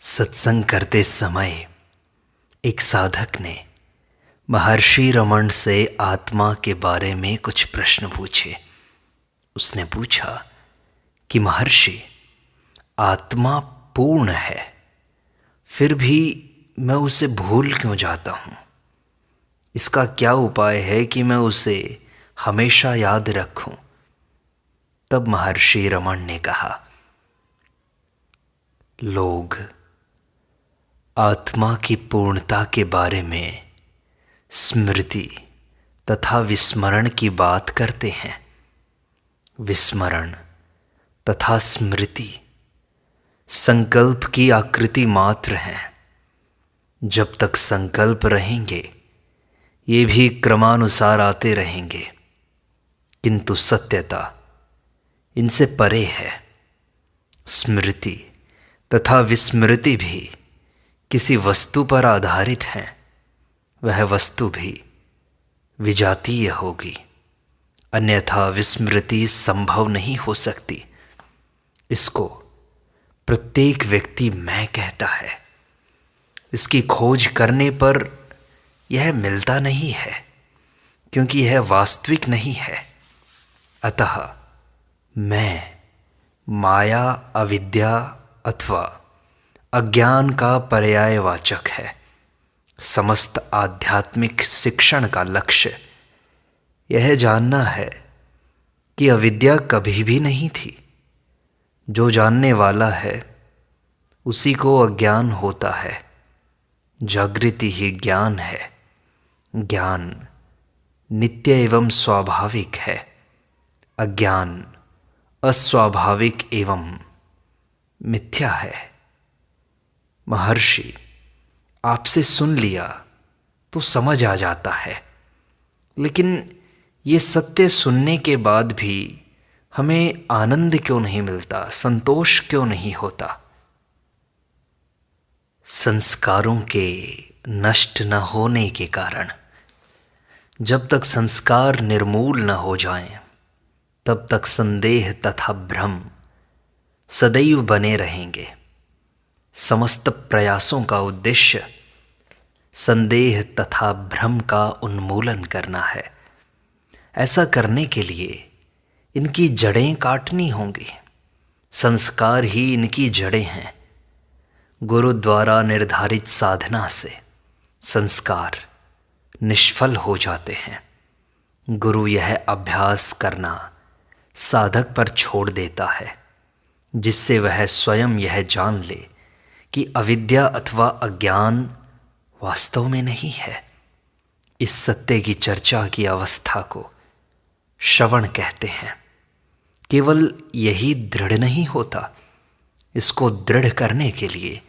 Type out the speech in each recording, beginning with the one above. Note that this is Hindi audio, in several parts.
सत्संग करते समय एक साधक ने महर्षि रमन से आत्मा के बारे में कुछ प्रश्न पूछे। उसने पूछा कि महर्षि, आत्मा पूर्ण है, फिर भी मैं उसे भूल क्यों जाता हूँ? इसका क्या उपाय है कि मैं उसे हमेशा याद रखूं? तब महर्षि रमन ने कहा, लोग आत्मा की पूर्णता के बारे में स्मृति तथा विस्मरण की बात करते हैं। विस्मरण तथा स्मृति संकल्प की आकृति मात्र हैं। जब तक संकल्प रहेंगे ये भी क्रमानुसार आते रहेंगे, किंतु सत्यता इनसे परे है। स्मृति तथा विस्मृति भी किसी वस्तु पर आधारित हैं, वह वस्तु भी विजातीय होगी, अन्यथा विस्मृति संभव नहीं हो सकती। इसको प्रत्येक व्यक्ति मैं कहता है। इसकी खोज करने पर यह मिलता नहीं है, क्योंकि यह वास्तविक नहीं है। अतः मैं माया, अविद्या अथवा अज्ञान का पर्यायवाचक है। समस्त आध्यात्मिक शिक्षण का लक्ष्य यह जानना है कि अविद्या कभी भी नहीं थी। जो जानने वाला है उसी को अज्ञान होता है। जागृति ही ज्ञान है। ज्ञान नित्य एवं स्वाभाविक है। अज्ञान अस्वाभाविक एवं मिथ्या है। महर्षि, आपसे सुन लिया तो समझ आ जाता है, लेकिन ये सत्य सुनने के बाद भी हमें आनंद क्यों नहीं मिलता, संतोष क्यों नहीं होता? संस्कारों के नष्ट न होने के कारण जब तक संस्कार निर्मूल न हो जाएं, तब तक संदेह तथा भ्रम सदैव बने रहेंगे। समस्त प्रयासों का उद्देश्य संदेह तथा भ्रम का उन्मूलन करना है। ऐसा करने के लिए इनकी जड़ें काटनी होंगी। संस्कार ही इनकी जड़ें हैं। गुरु द्वारा निर्धारित साधना से संस्कार निष्फल हो जाते हैं। गुरु यह अभ्यास करना साधक पर छोड़ देता है, जिससे वह स्वयं यह जान ले कि अविद्या अथवा अज्ञान वास्तव में नहीं है। इस सत्य की चर्चा की अवस्था को श्रवण कहते हैं। केवल यही दृढ़ नहीं होता, इसको दृढ़ करने के लिए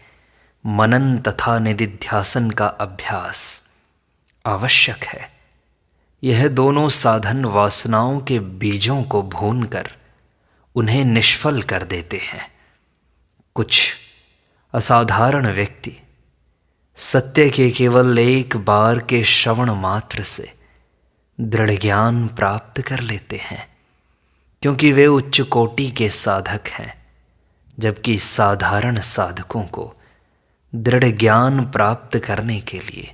मनन तथा निदिध्यासन का अभ्यास आवश्यक है। यह दोनों साधन वासनाओं के बीजों को भूनकर उन्हें निष्फल कर देते हैं। कुछ असाधारण व्यक्ति सत्य के केवल एक बार के श्रवण मात्र से दृढ़ ज्ञान प्राप्त कर लेते हैं, क्योंकि वे उच्च कोटि के साधक हैं, जबकि साधारण साधकों को दृढ़ ज्ञान प्राप्त करने के लिए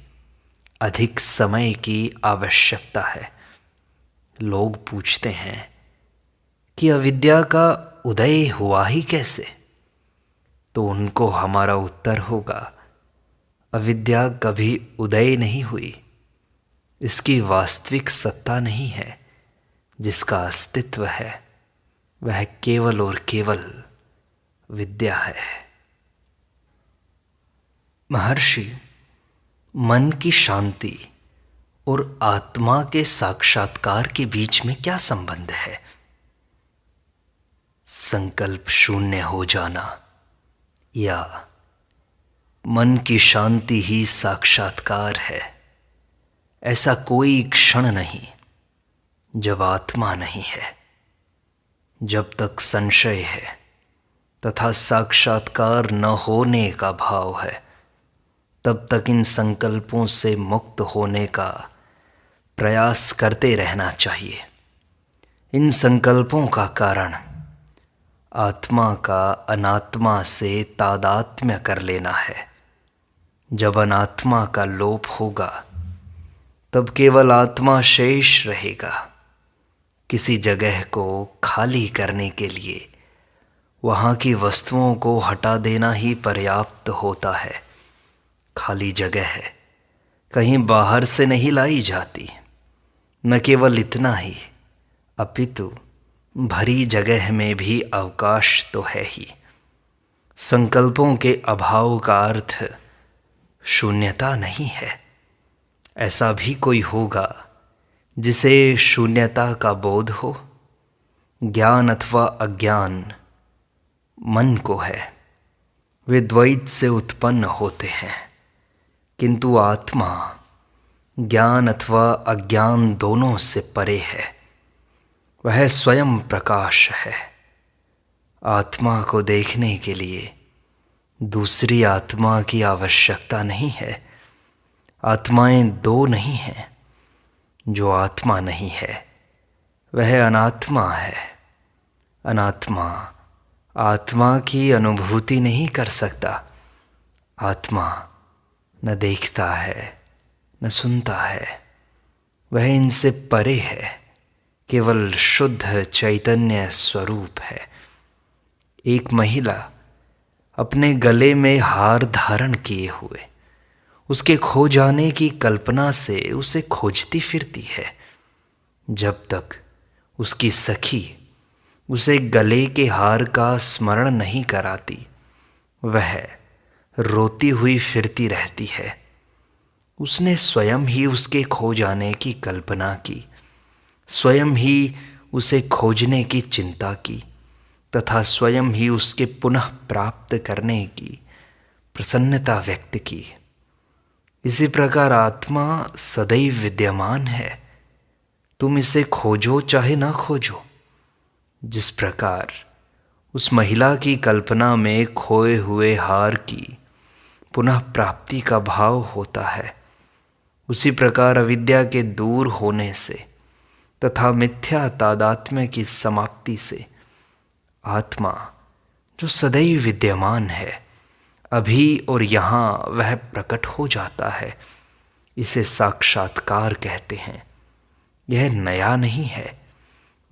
अधिक समय की आवश्यकता है। लोग पूछते हैं कि अविद्या का उदय हुआ ही कैसे? तो उनको हमारा उत्तर होगा, अविद्या कभी उदय नहीं हुई। इसकी वास्तविक सत्ता नहीं है। जिसका अस्तित्व है वह केवल और केवल विद्या है। महर्षि, मन की शांति और आत्मा के साक्षात्कार के बीच में क्या संबंध है? संकल्प शून्य हो जाना या मन की शांति ही साक्षात्कार है। ऐसा कोई क्षण नहीं जब आत्मा नहीं है। जब तक संशय है तथा साक्षात्कार न होने का भाव है, तब तक इन संकल्पों से मुक्त होने का प्रयास करते रहना चाहिए। इन संकल्पों का कारण आत्मा का अनात्मा से तादात्म्य कर लेना है। जब अनात्मा का लोप होगा तब केवल आत्मा शेष रहेगा। किसी जगह को खाली करने के लिए वहाँ की वस्तुओं को हटा देना ही पर्याप्त होता है। खाली जगह है, कहीं बाहर से नहीं लाई जाती। न केवल इतना ही, अपितु भरी जगह में भी अवकाश तो है ही। संकल्पों के अभाव का अर्थ शून्यता नहीं है। ऐसा भी कोई होगा जिसे शून्यता का बोध हो? ज्ञान अथवा अज्ञान मन को है, वे द्वैत से उत्पन्न होते हैं। किंतु आत्मा ज्ञान अथवा अज्ञान दोनों से परे है। वह स्वयं प्रकाश है। आत्मा को देखने के लिए दूसरी आत्मा की आवश्यकता नहीं है। आत्माएं दो नहीं हैं। जो आत्मा नहीं है वह अनात्मा है। अनात्मा आत्मा की अनुभूति नहीं कर सकता। आत्मा न देखता है न सुनता है। वह इनसे परे है, केवल शुद्ध चैतन्य स्वरूप है। एक महिला अपने गले में हार धारण किए हुए उसके खो जाने की कल्पना से उसे खोजती फिरती है। जब तक उसकी सखी उसे गले के हार का स्मरण नहीं कराती, वह रोती हुई फिरती रहती है। उसने स्वयं ही उसके खो जाने की कल्पना की, स्वयं ही उसे खोजने की चिंता की तथा स्वयं ही उसके पुनः प्राप्त करने की प्रसन्नता व्यक्त की। इसी प्रकार आत्मा सदैव विद्यमान है। तुम इसे खोजो चाहे ना खोजो। जिस प्रकार उस महिला की कल्पना में खोए हुए हार की पुनः प्राप्ति का भाव होता है, उसी प्रकार अविद्या के दूर होने से तथा मिथ्या तादात्म्य की समाप्ति से आत्मा, जो सदैव विद्यमान है, अभी और यहाँ वह प्रकट हो जाता है। इसे साक्षात्कार कहते हैं। यह नया नहीं है।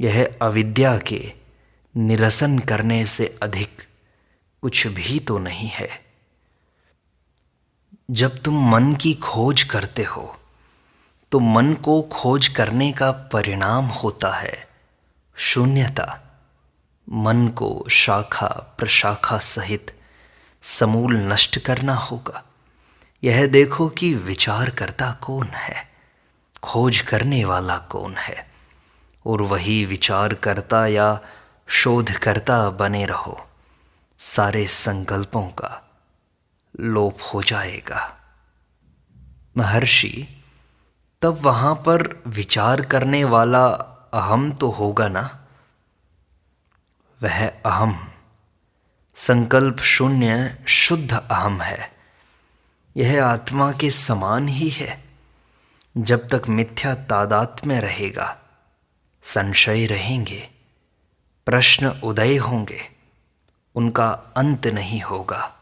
यह अविद्या के निरसन करने से अधिक कुछ भी तो नहीं है। जब तुम मन की खोज करते हो तो मन को खोज करने का परिणाम होता है शून्यता। मन को शाखा प्रशाखा सहित समूल नष्ट करना होगा। यह देखो कि विचार करता कौन है, खोज करने वाला कौन है, और वही विचार करता या शोध करता बने रहो। सारे संकल्पों का लोप हो जाएगा। महर्षि, तब वहाँ पर विचार करने वाला अहम तो होगा ना? वह अहम संकल्प शून्य शुद्ध अहम है। यह आत्मा के समान ही है। जब तक मिथ्या तादात्म्य रहेगा, संशय रहेंगे, प्रश्न उदय होंगे, उनका अंत नहीं होगा।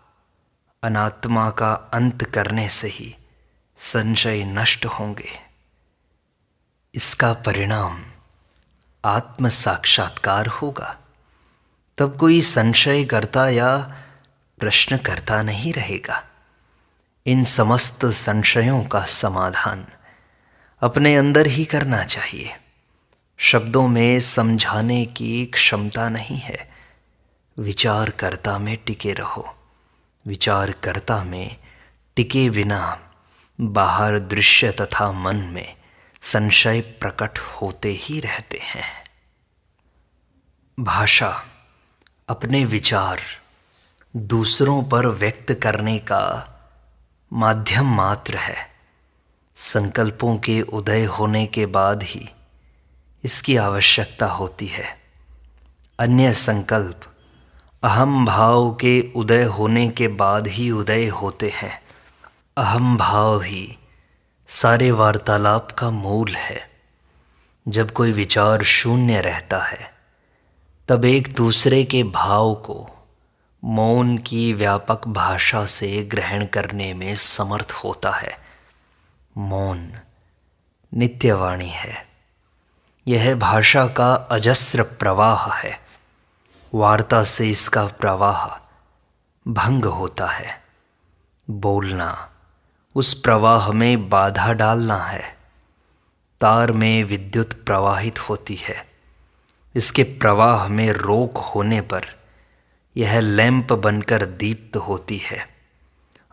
अनात्मा का अंत करने से ही संशय नष्ट होंगे। इसका परिणाम आत्म साक्षात्कार होगा। तब कोई संशय करता या प्रश्न करता नहीं रहेगा। इन समस्त संशयों का समाधान अपने अंदर ही करना चाहिए। शब्दों में समझाने की क्षमता नहीं है। विचारकर्ता में टिके रहो। विचारकर्ता में टिके बिना बाहर दृश्य तथा मन में संशय प्रकट होते ही रहते हैं। भाषा अपने विचार दूसरों पर व्यक्त करने का माध्यम मात्र है। संकल्पों के उदय होने के बाद ही इसकी आवश्यकता होती है। अन्य संकल्प अहम भाव के उदय होने के बाद ही उदय होते हैं। अहम भाव ही सारे वार्तालाप का मूल है। जब कोई विचार शून्य रहता है तब एक दूसरे के भाव को मौन की व्यापक भाषा से ग्रहण करने में समर्थ होता है। मौन नित्यवाणी है। यह भाषा का अजस्र प्रवाह है। वार्ता से इसका प्रवाह भंग होता है। बोलना उस प्रवाह में बाधा डालना है। तार में विद्युत प्रवाहित होती है। इसके प्रवाह में रोक होने पर यह लैंप बनकर दीप्त होती है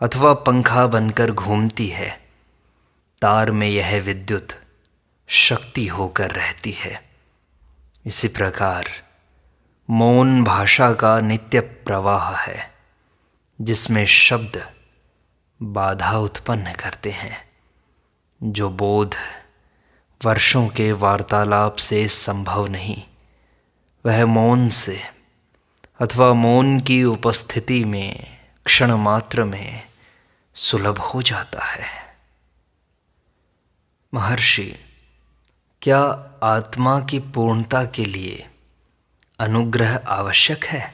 अथवा पंखा बनकर घूमती है। तार में यह विद्युत शक्ति होकर रहती है। इसी प्रकार मौन भाषा का नित्य प्रवाह है, जिसमें शब्द बाधा उत्पन्न करते हैं। जो बोध वर्षों के वार्तालाप से संभव नहीं, वह मौन से अथवा मौन की उपस्थिति में क्षण मात्र में सुलभ हो जाता है। महर्षि, क्या आत्मा की पूर्णता के लिए अनुग्रह आवश्यक है?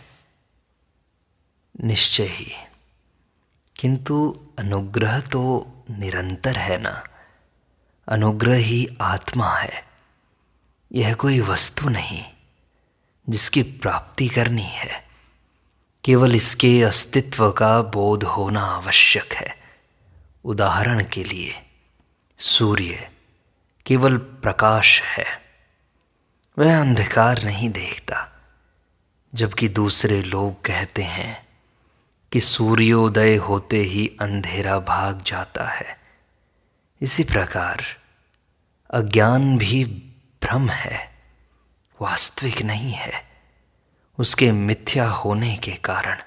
निश्चय ही, किंतु अनुग्रह तो निरंतर है ना। अनुग्रह ही आत्मा है। यह कोई वस्तु नहीं जिसकी प्राप्ति करनी है। केवल इसके अस्तित्व का बोध होना आवश्यक है। उदाहरण के लिए सूर्य केवल प्रकाश है, वह अंधकार नहीं देखता, जबकि दूसरे लोग कहते हैं कि सूर्योदय होते ही अंधेरा भाग जाता है। इसी प्रकार अज्ञान भी भ्रम है, वास्तविक नहीं है। उसके मिथ्या होने के कारण,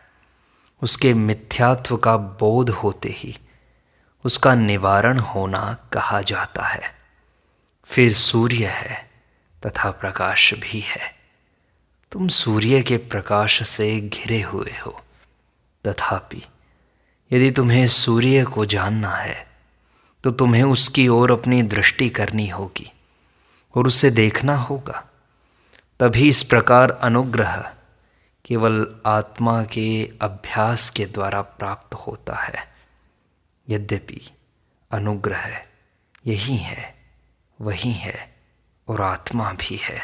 उसके मिथ्यात्व का बोध होते ही उसका निवारण होना कहा जाता है। फिर सूर्य है तथा प्रकाश भी है। तुम सूर्य के प्रकाश से घिरे हुए हो, तथापि यदि तुम्हें सूर्य को जानना है तो तुम्हें उसकी ओर अपनी दृष्टि करनी होगी और उसे देखना होगा। तभी इस प्रकार अनुग्रह केवल आत्मा के अभ्यास के द्वारा प्राप्त होता है। यद्यपि अनुग्रह यही है, वही है और आत्मा भी है।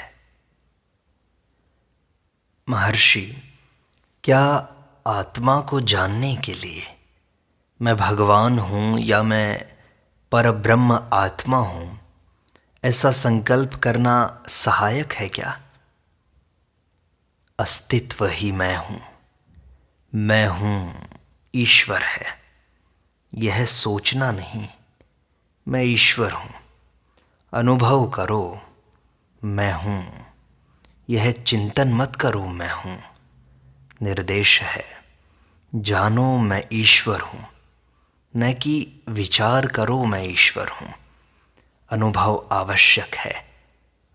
महर्षि, क्या आत्मा को जानने के लिए मैं भगवान हूँ या मैं परब्रह्म आत्मा हूँ, ऐसा संकल्प करना सहायक है क्या? अस्तित्व ही मैं हूँ ईश्वर है, यह सोचना नहीं मैं ईश्वर हूँ। अनुभव करो मैं हूँ, यह चिंतन मत करो मैं हूँ। निर्देश है जानो मैं ईश्वर हूँ, न कि विचार करो मैं ईश्वर हूँ। अनुभव आवश्यक है।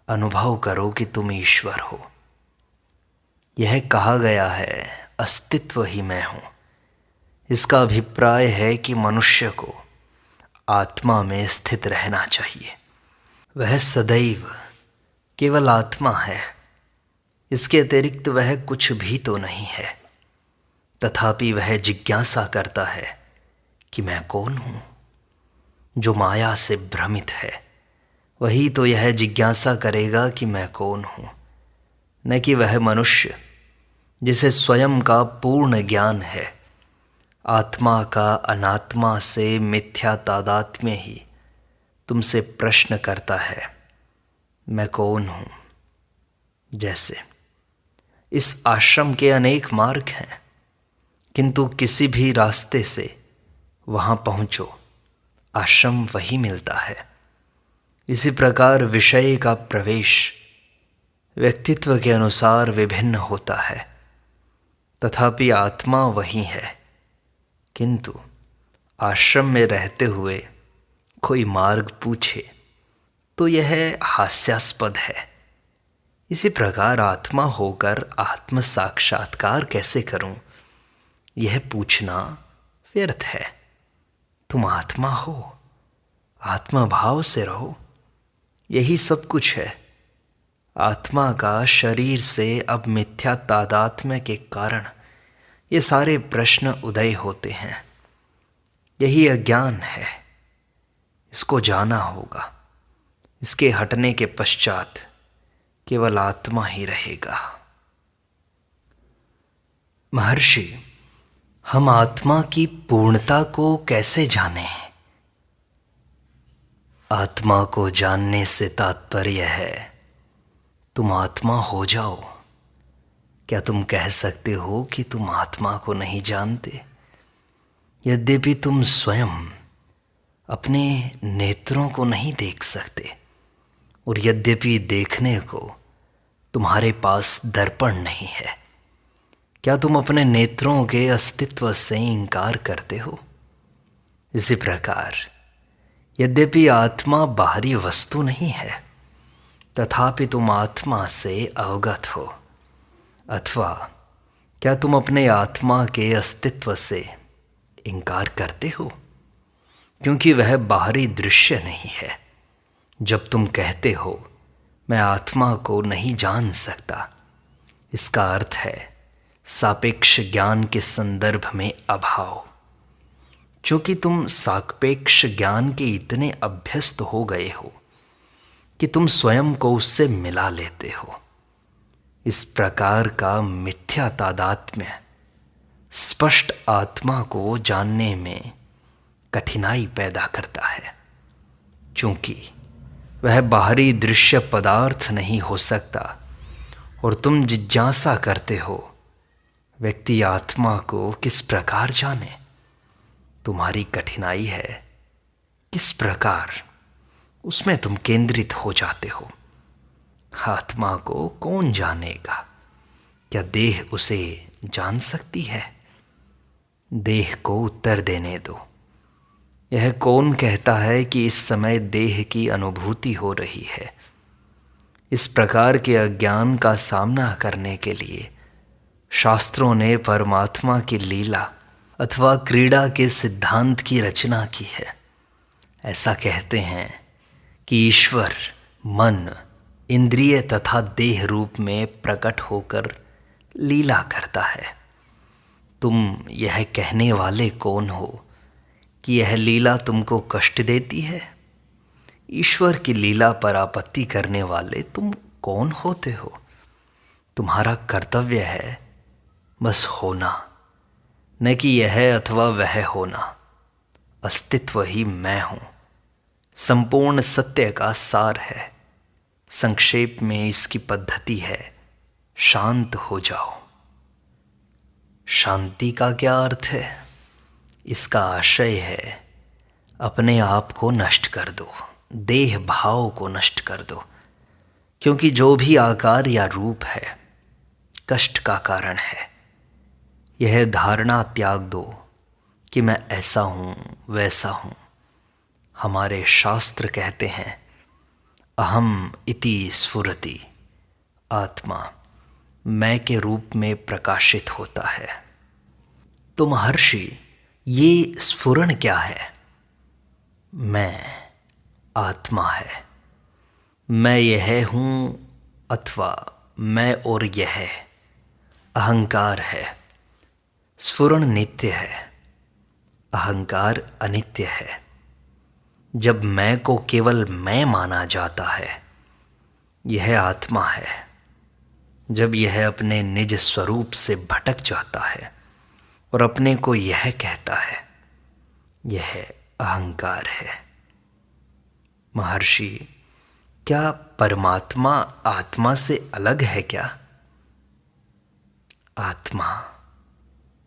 अनुभव करो कि तुम ईश्वर हो। यह कहा गया है अस्तित्व ही मैं हूँ। इसका अभिप्राय है कि मनुष्य को आत्मा में स्थित रहना चाहिए। वह सदैव केवल आत्मा है, इसके अतिरिक्त वह कुछ भी तो नहीं है। तथापि वह जिज्ञासा करता है कि मैं कौन हूँ। जो माया से भ्रमित है वही तो यह जिज्ञासा करेगा कि मैं कौन हूँ, न कि वह मनुष्य जिसे स्वयं का पूर्ण ज्ञान है। आत्मा का अनात्मा से मिथ्या तादात्म्य ही तुमसे प्रश्न करता है मैं कौन हूँ। जैसे इस आश्रम के अनेक मार्ग हैं, किंतु किसी भी रास्ते से वहाँ पहुँचो, आश्रम वही मिलता है। इसी प्रकार विषय का प्रवेश व्यक्तित्व के अनुसार विभिन्न होता है, तथापि आत्मा वही है। किंतु आश्रम में रहते हुए कोई मार्ग पूछे तो यह हास्यास्पद है। इसी प्रकार आत्मा होकर आत्म साक्षात्कार कैसे करूं, यह पूछना व्यर्थ है। तुम आत्मा हो, आत्मा भाव से रहो, यही सब कुछ है। आत्मा का शरीर से अब मिथ्या तादात्म्य के कारण ये सारे प्रश्न उदय होते हैं। यही अज्ञान है, इसको जाना होगा। इसके हटने के पश्चात केवल आत्मा ही रहेगा। महर्षि, हम आत्मा की पूर्णता को कैसे जानें? आत्मा को जानने से तात्पर्य है तुम आत्मा हो जाओ। क्या तुम कह सकते हो कि तुम आत्मा को नहीं जानते? यद्यपि तुम स्वयं अपने नेत्रों को नहीं देख सकते, और यद्यपि देखने को तुम्हारे पास दर्पण नहीं है, क्या तुम अपने नेत्रों के अस्तित्व से इनकार करते हो? इसी प्रकार यद्यपि आत्मा बाहरी वस्तु नहीं है, तथापि तुम आत्मा से अवगत हो। अथवा क्या तुम अपने आत्मा के अस्तित्व से इनकार करते हो, क्योंकि वह बाहरी दृश्य नहीं है? जब तुम कहते हो मैं आत्मा को नहीं जान सकता, इसका अर्थ है सापेक्ष ज्ञान के संदर्भ में अभाव। चूंकि तुम सापेक्ष ज्ञान के इतने अभ्यस्त हो गए हो कि तुम स्वयं को उससे मिला लेते हो। इस प्रकार का मिथ्या तादात्म्य स्पष्ट आत्मा को जानने में कठिनाई पैदा करता है, चूंकि वह बाहरी दृश्य पदार्थ नहीं हो सकता। और तुम जिज्ञासा करते हो व्यक्ति आत्मा को किस प्रकार जाने? तुम्हारी कठिनाई है किस प्रकार उसमें तुम केंद्रित हो जाते हो। आत्मा को कौन जानेगा? क्या देह उसे जान सकती है? देह को उत्तर देने दो। यह कौन कहता है कि इस समय देह की अनुभूति हो रही है? इस प्रकार के अज्ञान का सामना करने के लिए शास्त्रों ने परमात्मा की लीला अथवा क्रीड़ा के सिद्धांत की रचना की है। ऐसा कहते हैं कि ईश्वर मन, इंद्रिय तथा देह रूप में प्रकट होकर लीला करता है। तुम यह कहने वाले कौन हो कि यह लीला तुमको कष्ट देती है? ईश्वर की लीला पर आपत्ति करने वाले तुम कौन होते हो? तुम्हारा कर्तव्य है बस होना, न कि यह अथवा वह होना। अस्तित्व ही मैं हूँ, संपूर्ण सत्य का सार है। संक्षेप में इसकी पद्धति है शांत हो जाओ। शांति का क्या अर्थ है? इसका आशय है अपने आप को नष्ट कर दो, देह भाव को नष्ट कर दो, क्योंकि जो भी आकार या रूप है कष्ट का कारण है। यह धारणा त्याग दो कि मैं ऐसा हूँ वैसा हूँ। हमारे शास्त्र कहते हैं अहम इति स्फुरति, आत्मा मैं के रूप में प्रकाशित होता है। तो महर्षि, ये स्फुरण क्या है? मैं आत्मा है। मैं यह हूँ अथवा मैं और यह अहंकार है। स्फुरण नित्य है, अहंकार अनित्य है। जब मैं को केवल मैं माना जाता है, यह आत्मा है। जब यह अपने निज स्वरूप से भटक जाता है और अपने को यह कहता है, यह अहंकार है। महर्षि, क्या परमात्मा आत्मा से अलग है क्या? आत्मा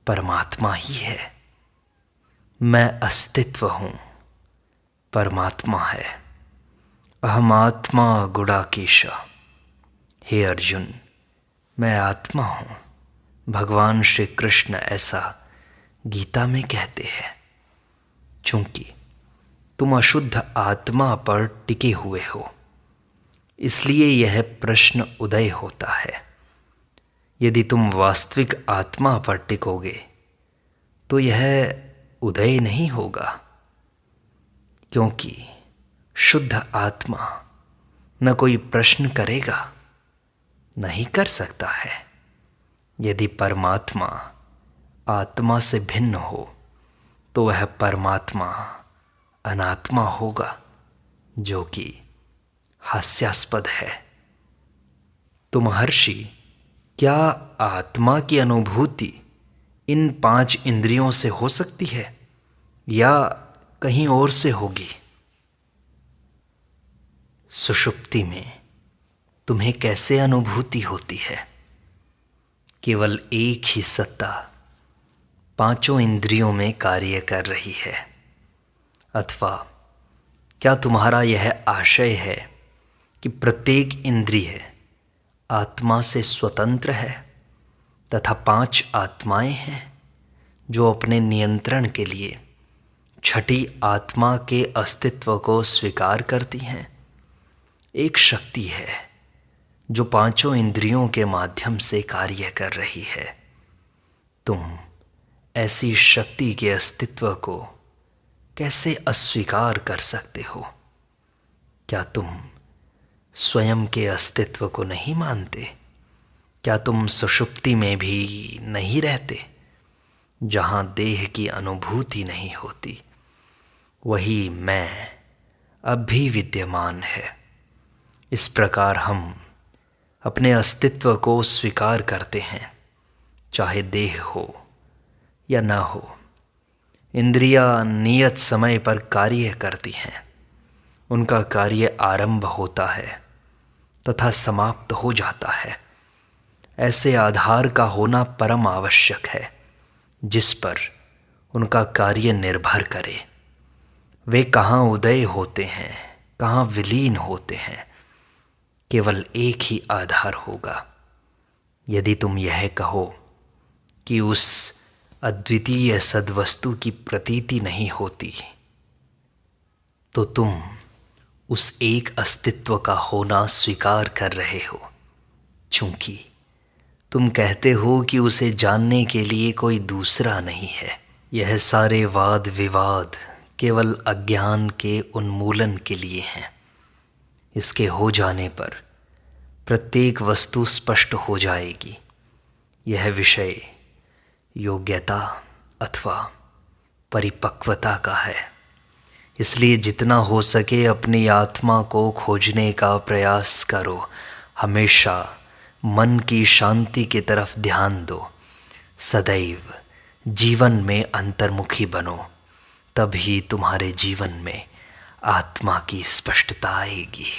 परमात्मा ही है। मैं अस्तित्व हूँ, परमात्मा है। अहम आत्मा गुडाकेश। हे अर्जुन, मैं आत्मा हूँ। भगवान श्री कृष्ण ऐसा गीता में कहते हैं। चूंकि तुम अशुद्ध आत्मा पर टिके हुए हो, इसलिए यह प्रश्न उदय होता है। यदि तुम वास्तविक आत्मा पर टिकोगे तो यह उदय नहीं होगा, क्योंकि शुद्ध आत्मा न कोई प्रश्न करेगा नहीं कर सकता है। यदि परमात्मा आत्मा से भिन्न हो तो वह परमात्मा अनात्मा होगा, जो कि हास्यास्पद है। तो महर्षि, क्या आत्मा की अनुभूति इन 5 इंद्रियों से हो सकती है या कहीं और से होगी? सुषुप्ति में तुम्हें कैसे अनुभूति होती है? केवल एक ही सत्ता 5 इंद्रियों में कार्य कर रही है। अथवा क्या तुम्हारा यह आशय है कि प्रत्येक इंद्रिय आत्मा से स्वतंत्र है तथा 5 आत्माएं हैं जो अपने नियंत्रण के लिए छठी आत्मा के अस्तित्व को स्वीकार करती हैं? एक शक्ति है जो 5 इंद्रियों के माध्यम से कार्य कर रही है। तुम ऐसी शक्ति के अस्तित्व को कैसे अस्वीकार कर सकते हो? क्या तुम स्वयं के अस्तित्व को नहीं मानते? क्या तुम सुषुप्ति में भी नहीं रहते, जहाँ देह की अनुभूति नहीं होती? वही मैं अब भी विद्यमान है। इस प्रकार हम अपने अस्तित्व को स्वीकार करते हैं, चाहे देह हो या ना हो। इंद्रियां नियत समय पर कार्य करती हैं। उनका कार्य आरंभ होता है तथा समाप्त हो जाता है। ऐसे आधार का होना परम आवश्यक है जिस पर उनका कार्य निर्भर करे। वे कहाँ उदय होते हैं, कहाँ विलीन होते हैं, केवल एक ही आधार होगा। यदि तुम यह कहो कि उस अद्वितीय सद्वस्तु की प्रतीति नहीं होती, तो तुम उस एक अस्तित्व का होना स्वीकार कर रहे हो। चूंकि तुम कहते हो कि उसे जानने के लिए कोई दूसरा नहीं है। यह सारे वाद विवाद केवल अज्ञान के उन्मूलन के लिए हैं। इसके हो जाने पर प्रत्येक वस्तु स्पष्ट हो जाएगी। यह विषय योग्यता अथवा परिपक्वता का है। इसलिए जितना हो सके अपनी आत्मा को खोजने का प्रयास करो। हमेशा मन की शांति की तरफ ध्यान दो। सदैव जीवन में अंतर्मुखी बनो, तभी तुम्हारे जीवन में आत्मा की स्पष्टता आएगी।